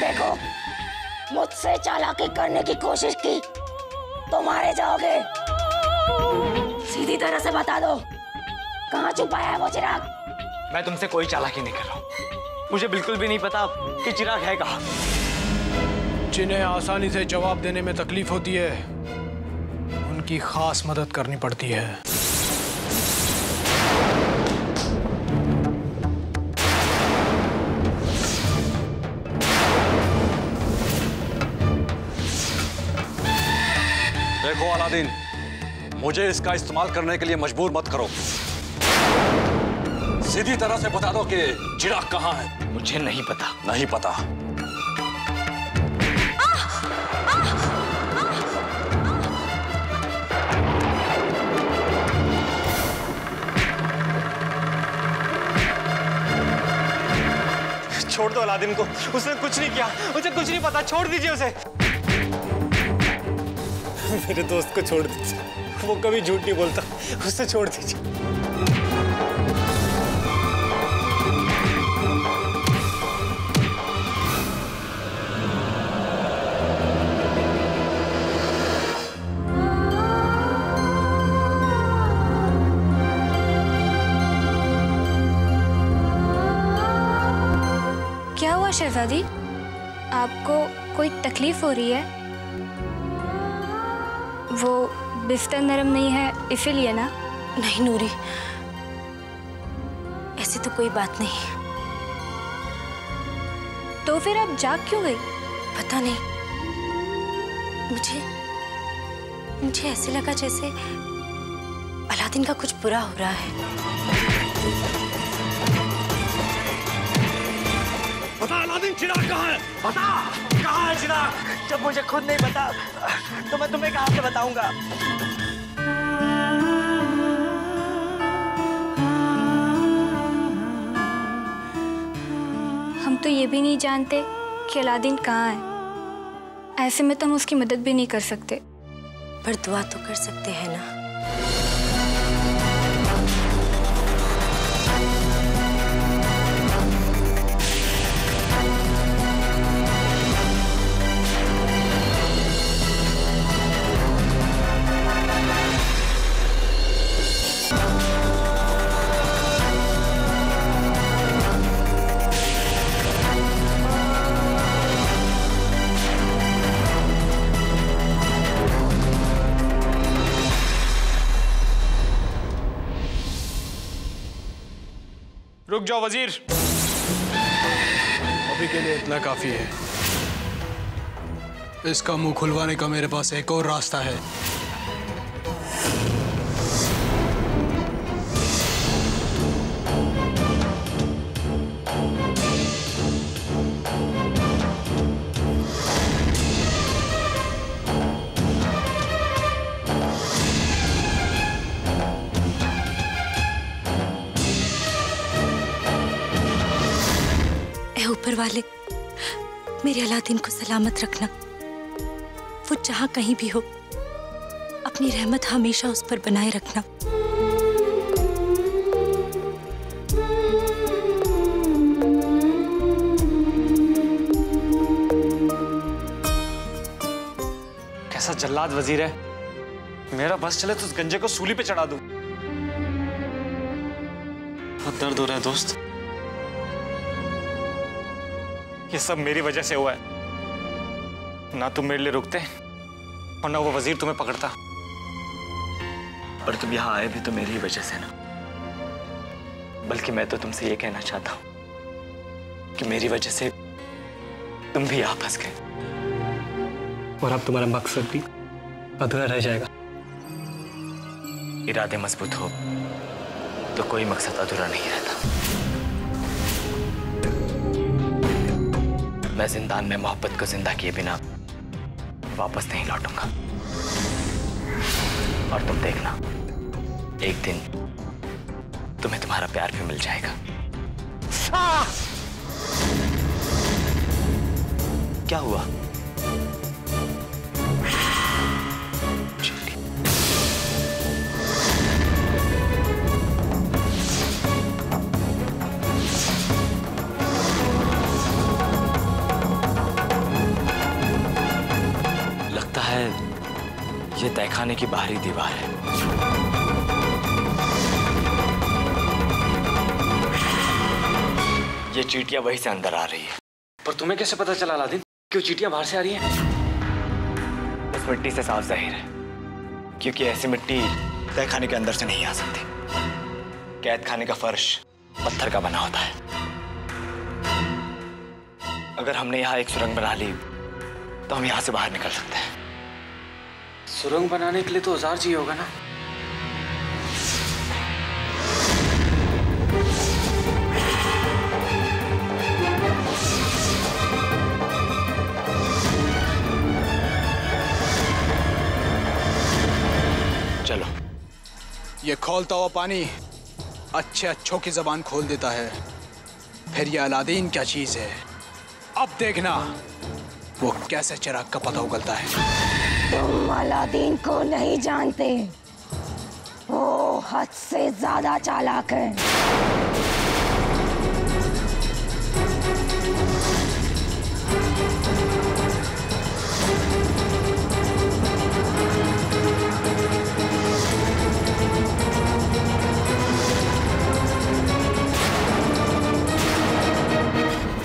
देखो, मुझसे चालाकी करने की कोशिश की तो मारे जाओगे। सीधी तरह से बता दो, कहाँ छुपाया है वो चिराग? मैं तुमसे कोई चालाकी नहीं कर रहा हूँ। मुझे बिल्कुल भी नहीं पता कि चिराग है कहाँ। जिन्हें आसानी से जवाब देने में तकलीफ होती है, उनकी खास मदद करनी पड़ती है। देखो अलादीन, मुझे इसका इस्तेमाल करने के लिए मजबूर मत करो। सीधी तरह से बता दो कि चिराग कहाँ है। मुझे नहीं पता। नहीं पता? छोड़ दो अलादीन को, उसने कुछ नहीं किया, मुझे कुछ नहीं पता, छोड़ दीजिए उसे। मेरे दोस्त को छोड़ दीजिए, वो कभी झूठ नहीं बोलता, उसे छोड़ दीजिए। क्या हुआ शहजादी, आपको कोई तकलीफ हो रही है? वो बिस्तर नरम नहीं है इसीलिए ना? नहीं नूरी, ऐसी तो कोई बात नहीं। तो फिर आप जाग क्यों गई? पता नहीं, मुझे ऐसे लगा जैसे अलादीन का कुछ बुरा हो रहा है। बता अलादीन, चिराग कहाँ है? बता कहाँ है चिराग? जब मुझे खुद नहीं पता तो मैं तुम्हें कहाँ से बताऊंगा? हम तो ये भी नहीं जानते कि अलादीन कहाँ है। ऐसे में तो हम उसकी मदद भी नहीं कर सकते। पर दुआ तो कर सकते हैं ना। रुक जाओ वजीर, अभी के लिए इतना काफी है। इसका मुंह खुलवाने का मेरे पास एक और रास्ता है। ऊपर वाले मेरे अलादीन को सलामत रखना। वो जहां कहीं भी हो, अपनी रहमत हमेशा उस पर बनाए रखना। कैसा जल्लाद वजीर है, मेरा बस चले तो उस गंजे को सूली पे चढ़ा दूं। बहुत दर्द हो रहा है दोस्त, ये सब मेरी वजह से हुआ है। ना तुम मेरे लिए रुकते और ना वो वजीर तुम्हें पकड़ता। और तुम यहाँ आए भी तो मेरी ही वजह से ना। बल्कि मैं तो तुमसे ये कहना चाहता हूँ कि मेरी वजह से तुम भी यहाँ फंस गए और अब तुम्हारा मकसद भी अधूरा रह जाएगा। इरादे मजबूत हो तो कोई मकसद अधूरा नहीं रहता। मैं जिंदान में मोहब्बत को जिंदा किए बिना वापस नहीं लौटूंगा। और तुम देखना, एक दिन तुम्हें तुम्हारा प्यार भी मिल जाएगा। क्या हुआ? ये तहखाने की बाहरी दीवार है। ये चींटियां वहीं से अंदर आ रही है। पर तुम्हें कैसे पता चला अलादीन कि वो चींटियां बाहर से आ रही हैं? उस मिट्टी से साफ जाहिर है, क्योंकि ऐसी मिट्टी तहखाने के अंदर से नहीं आ सकती। कैद खाने का फर्श पत्थर का बना होता है। अगर हमने यहाँ एक सुरंग बना ली तो हम यहाँ से बाहर निकल सकते हैं। सुरंग बनाने के लिए तो औजार चाहिए होगा ना? चलो। ये खोलता हुआ पानी अच्छे अच्छों की जबान खोल देता है। फिर ये अलादीन क्या चीज है, अब देखना वो कैसे चिराग का पता उगलता है। तुम अलादीन को नहीं जानते, वो हद से ज्यादा चालाक है।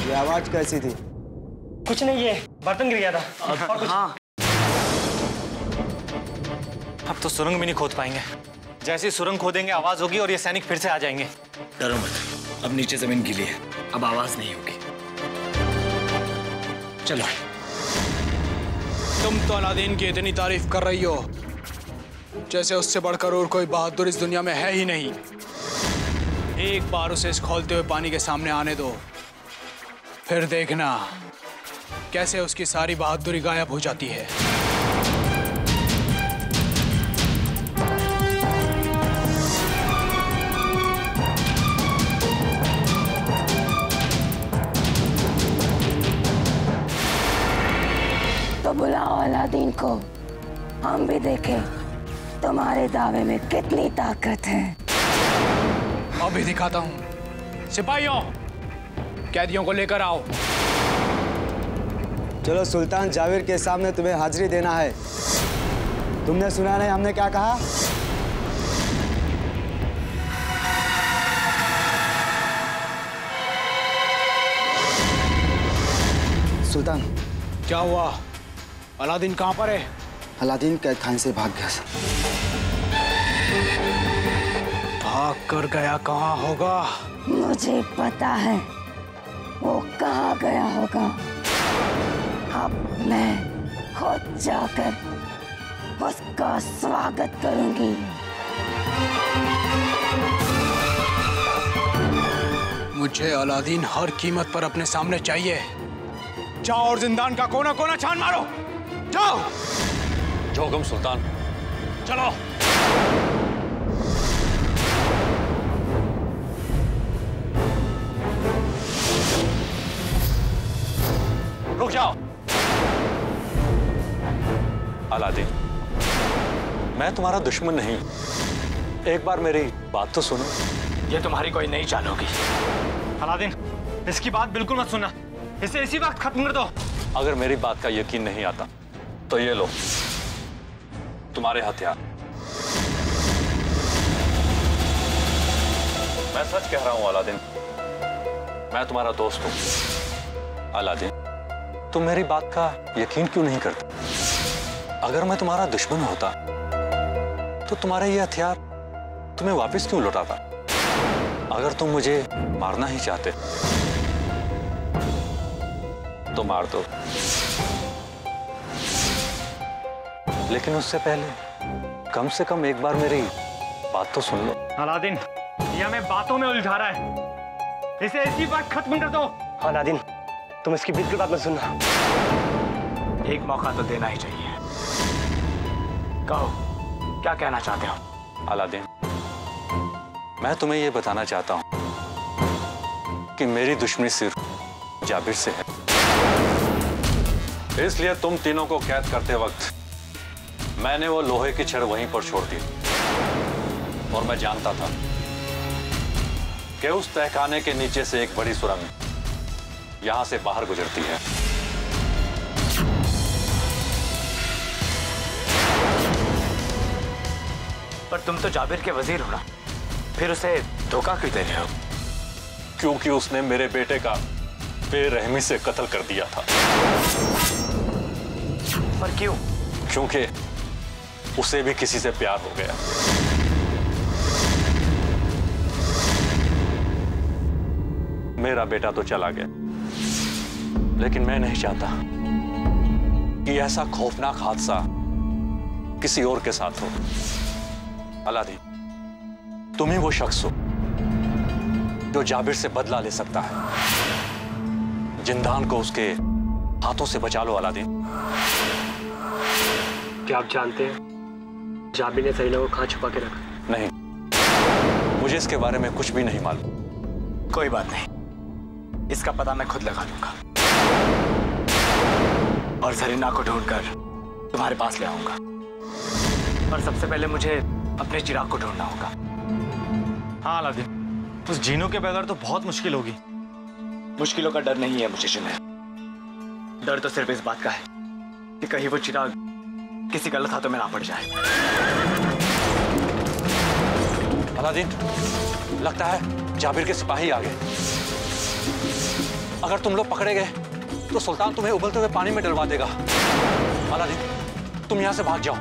ये आवाज कैसी थी? कुछ नहीं, ये बर्तन गिर गया था। और कुछ? हाँ। अब तो सुरंग भी नहीं खोद पाएंगे। जैसे ही सुरंग खोदेंगे आवाज होगी और ये सैनिक फिर से आ जाएंगे। डरो मत, अब नीचे जमीन गीली है, अब आवाज नहीं होगी। चलो। तुम तो अलादीन की इतनी तारीफ कर रही हो जैसे उससे बढ़कर और कोई बहादुर इस दुनिया में है ही नहीं। एक बार उसे इस खोलते हुए पानी के सामने आने दो, फिर देखना कैसे उसकी सारी बहादुरी गायब हो जाती है। तो बुलाओ अलादीन को, हम भी देखें तुम्हारे दावे में कितनी ताकत है। अभी दिखाता हूँ। सिपाहियों, कैदियों को लेकर आओ। चलो, सुल्तान जाविर के सामने तुम्हें हाजिरी देना है। तुमने सुना नहीं हमने क्या कहा? सुल्तान। क्या हुआ? अलादीन कहाँ पर है? अलादीन कैद खाने से भाग गया। भाग कर गया कहाँ होगा? मुझे पता है वो कहाँ गया होगा। अब मैं खुद जाकर उसका स्वागत करूंगी। मुझे अलादीन हर कीमत पर अपने सामने चाहिए। जाओ और जिंदान का कोना कोना छान मारो। जाओ। जो हुक्म सुल्तान। चलो। रुक जाओ। अलादीन, मैं तुम्हारा दुश्मन नहीं, एक बार मेरी बात तो सुनो। ये तुम्हारी कोई नई चाल होगी। अलादीन, इसकी बात बिल्कुल मत सुनना, इसे इसी वक्त खत्म कर दो। अगर मेरी बात का यकीन नहीं आता तो ये लो तुम्हारे हथियार। मैं सच कह रहा हूं अलादीन, मैं तुम्हारा दोस्त हूं। अलादीन, तुम मेरी बात का यकीन क्यों नहीं करते? अगर मैं तुम्हारा दुश्मन होता तो तुम्हारे ये हथियार तुम्हें वापस क्यों लौटाता? अगर तुम मुझे मारना ही चाहते तो मार दो, लेकिन उससे पहले कम से कम एक बार मेरी बात तो सुन लो। अलादीन, ये हमें बातों में उलझा रहा है, इसे इसी वक्त खत्म कर दो। अलादीन, तुम इसकी बिल्कुल बात मत सुनना। एक मौका तो देना ही चाहिए। कहो, क्या कहना चाहते हो? अलादीन, मैं तुम्हें यह बताना चाहता हूं कि मेरी दुश्मनी सिर्फ जाबिर से है। इसलिए तुम तीनों को कैद करते वक्त मैंने वो लोहे की छड़ वहीं पर छोड़ दी, और मैं जानता था कि उस तहखाने के नीचे से एक बड़ी सुरंग यहां से बाहर गुजरती है। पर तुम तो जाबिर के वजीर हो ना, फिर उसे धोखा क्यों दे रहे हो? क्योंकि उसने मेरे बेटे का बेरहमी से कत्ल कर दिया था। पर क्यों? क्योंकि उसे भी किसी से प्यार हो गया। मेरा बेटा तो चला गया, लेकिन मैं नहीं चाहता कि ऐसा खौफनाक हादसा किसी और के साथ हो। अलादीन, तुम ही वो शख्स हो जो जाबिर से बदला ले सकता है। जिंदान को उसके हाथों से बचा लो अलादीन। क्या आप जानते हैं जाबिर ने सरीना को कहाँ छुपा के रखा? नहीं, मुझे इसके बारे में कुछ भी नहीं मालूम। कोई बात नहीं, इसका पता मैं खुद लगा लूंगा और सरीना को ढूंढकर तुम्हारे पास ले आऊंगा। और सबसे पहले मुझे अपने चिराग को ढूंढना होगा। हाँ अलादीन, उस जीनू के बगैर तो बहुत मुश्किल होगी। मुश्किलों का डर नहीं है मुझे जुनैद, डर तो सिर्फ इस बात का है कि कहीं वो चिराग किसी गलत हाथों में ना पड़ जाए। अलादीन, लगता है जाबिर के सिपाही आ गए। अगर तुम लोग पकड़े गए तो सुल्तान तुम्हें उबलते हुए पानी में डलवा देगा। अलादीन, तुम यहां से भाग जाओ।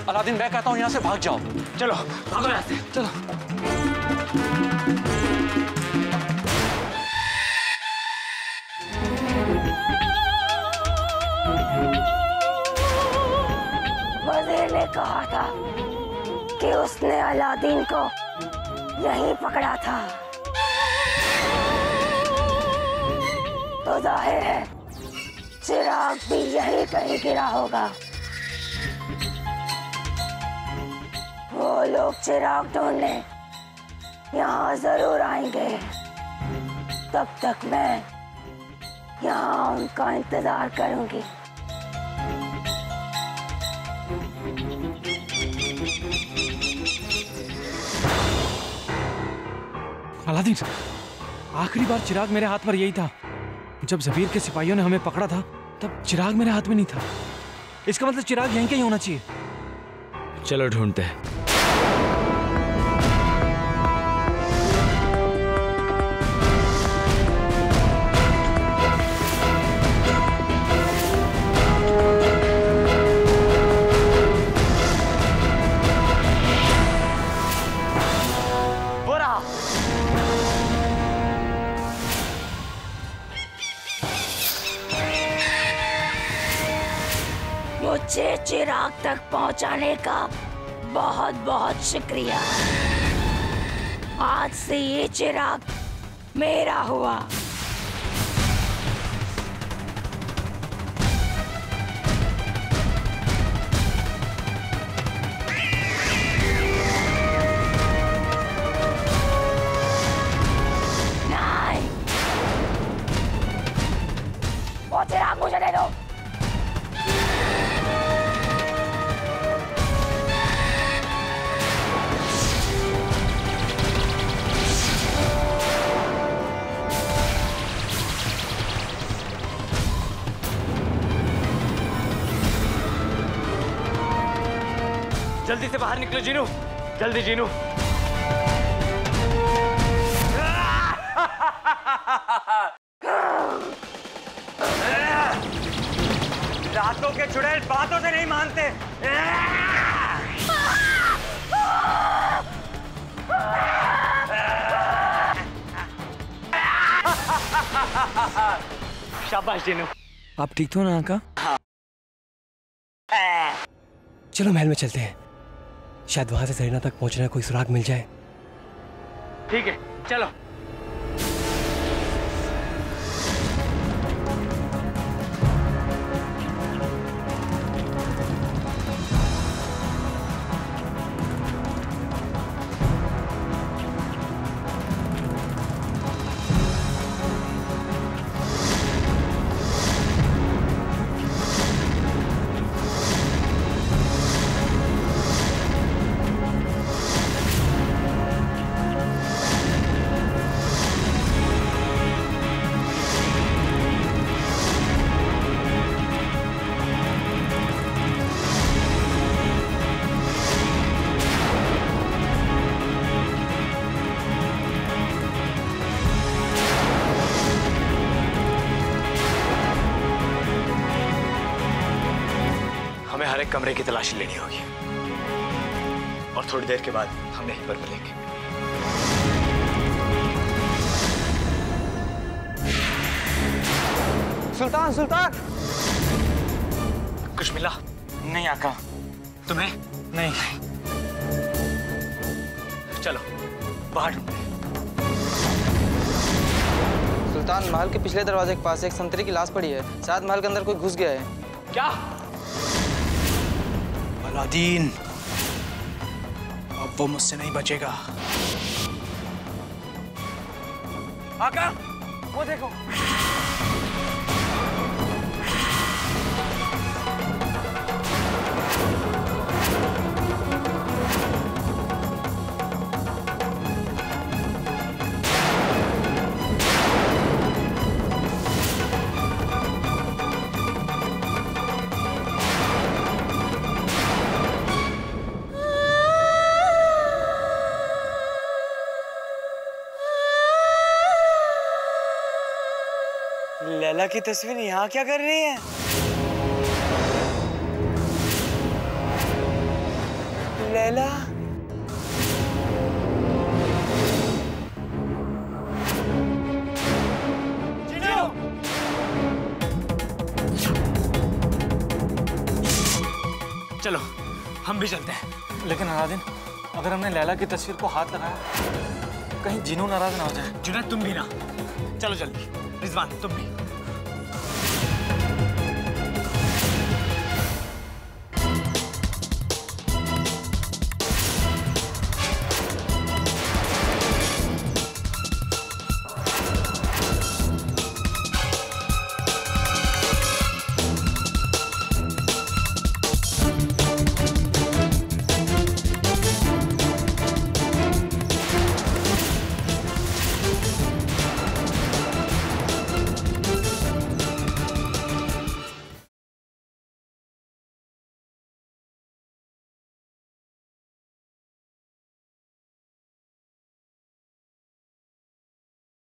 अलादीन, मैं कहता हूं यहां से भाग जाओ। चलो भागो यहां से, चलो। वजीर ने कहा था कि उसने अलादीन को यहीं पकड़ा था, तो जाहिर है चिराग भी यहीं कहीं गिरा होगा। वो लोग चिराग ढूंढने यहाँ जरूर आएंगे। तब तक मैं यहाँ उनका इंतजार करूंगी। अलादीन, आखिरी बार चिराग मेरे हाथ पर यही था। जब जबीर के सिपाहियों ने हमें पकड़ा था तब चिराग मेरे हाथ में नहीं था। इसका मतलब चिराग यहीं कहीं होना चाहिए। चलो ढूंढते हैं। मुझे चिराग तक पहुंचाने का बहुत बहुत शुक्रिया। आज से ये चिराग मेरा हुआ। नहीं, वो चिराग मुझे दे दो। जल्दी से बाहर निकलो जीनू, जल्दी जीनू। रातों के चुड़ैल बातों से नहीं मानते। शाबाश जीनू। आप ठीक तो ना आका? हाँ। चलो महल में चलते हैं, शायद वहां से सरीना तक पहुंचने का कोई सुराग मिल जाए। ठीक है, चलो। हर एक कमरे की तलाशी लेनी होगी और थोड़ी देर के बाद हम यहीं पर मिलेंगे। सुल्तान सुल्तान कुछ मिला? नहीं आका। तुम्हें? नहीं। चलो बाहर ढूंढते। सुल्तान, महल के पिछले दरवाजे के पास एक संतरी की लाश पड़ी है। शायद महल के अंदर कोई घुस गया है। क्या? अलादीन, अब वो मुझसे नहीं बचेगा। आका, वो देखो। लैला की तस्वीर यहाँ क्या कर रही है? लैला, चलो हम भी चलते हैं। लेकिन अलादीन, अगर हमने लैला की तस्वीर को हाथ लगाया कहीं जिन्नू नाराज ना हो जाए। जुनैद तुम भी ना। चलो जल्दी। रिजवान तुम भी।